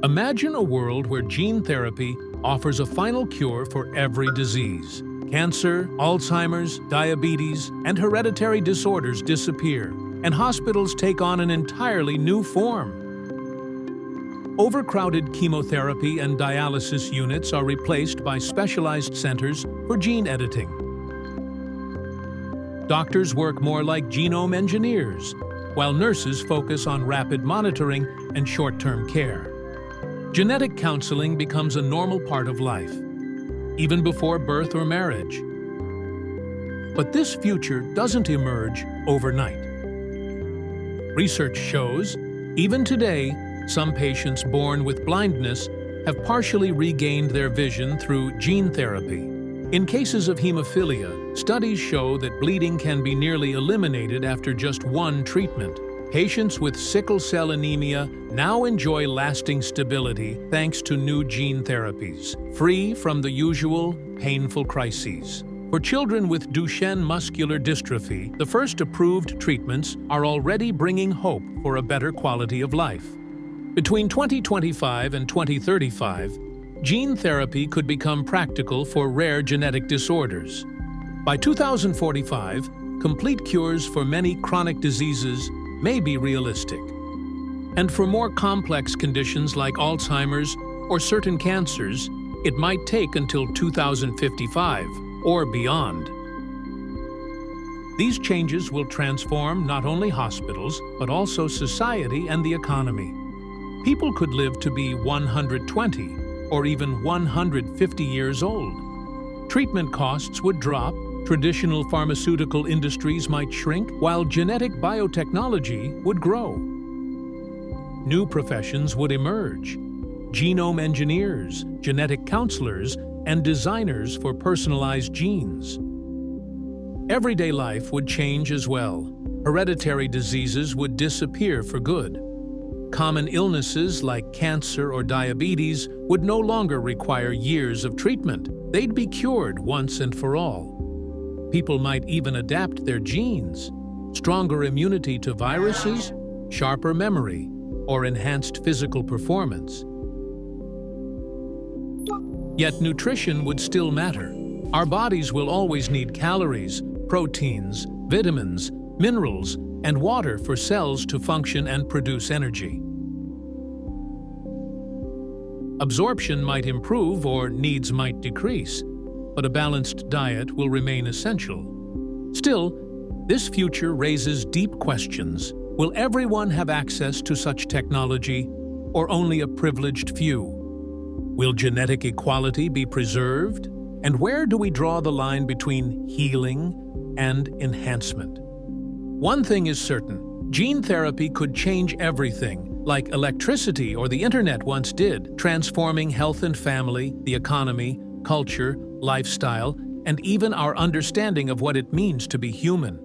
Imagine a world where gene therapy offers a final cure for every disease. Cancer, Alzheimer's, diabetes, and hereditary disorders disappear, and hospitals take on an entirely new form. Overcrowded chemotherapy and dialysis units are replaced by specialized centers for gene editing. Doctors work more like genome engineers, while nurses focus on rapid monitoring and short-term care. Genetic counseling becomes a normal part of life, even before birth or marriage. But this future doesn't emerge overnight. Research shows, even today, some patients born with blindness have partially regained their vision through gene therapy. In cases of hemophilia, studies show that bleeding can be nearly eliminated after just one treatment. Patients with sickle cell anemia now enjoy lasting stability thanks to new gene therapies, free from the usual painful crises. For children with Duchenne muscular dystrophy, the first approved treatments are already bringing hope for a better quality of life. Between 2025 and 2035, gene therapy could become practical for rare genetic disorders. By 2045, complete cures for many chronic diseases may be realistic. And for more complex conditions like Alzheimer's or certain cancers, it might take until 2055 or beyond. These changes will transform not only hospitals, but also society and the economy. People could live to be 120 or even 150 years old. Treatment costs would drop, traditional pharmaceutical industries might shrink, while genetic biotechnology would grow. New professions would emerge: genome engineers, genetic counselors, and designers for personalized genes. Everyday life would change as well. Hereditary diseases would disappear for good. Common illnesses like cancer or diabetes would no longer require years of treatment. They'd be cured once and for all. People might even adapt their genes: stronger immunity to viruses, sharper memory, or enhanced physical performance. Yet nutrition would still matter. Our bodies will always need calories, proteins, vitamins, minerals, and water for cells to function and produce energy. Absorption might improve or needs might decrease, but a balanced diet will remain essential. Still, this future raises deep questions. Will everyone have access to such technology, or only a privileged few? Will genetic equality be preserved? And where do we draw the line between healing and enhancement? One thing is certain: gene therapy could change everything, like electricity or the internet once did, transforming health and family, the economy, culture, lifestyle, and even our understanding of what it means to be human.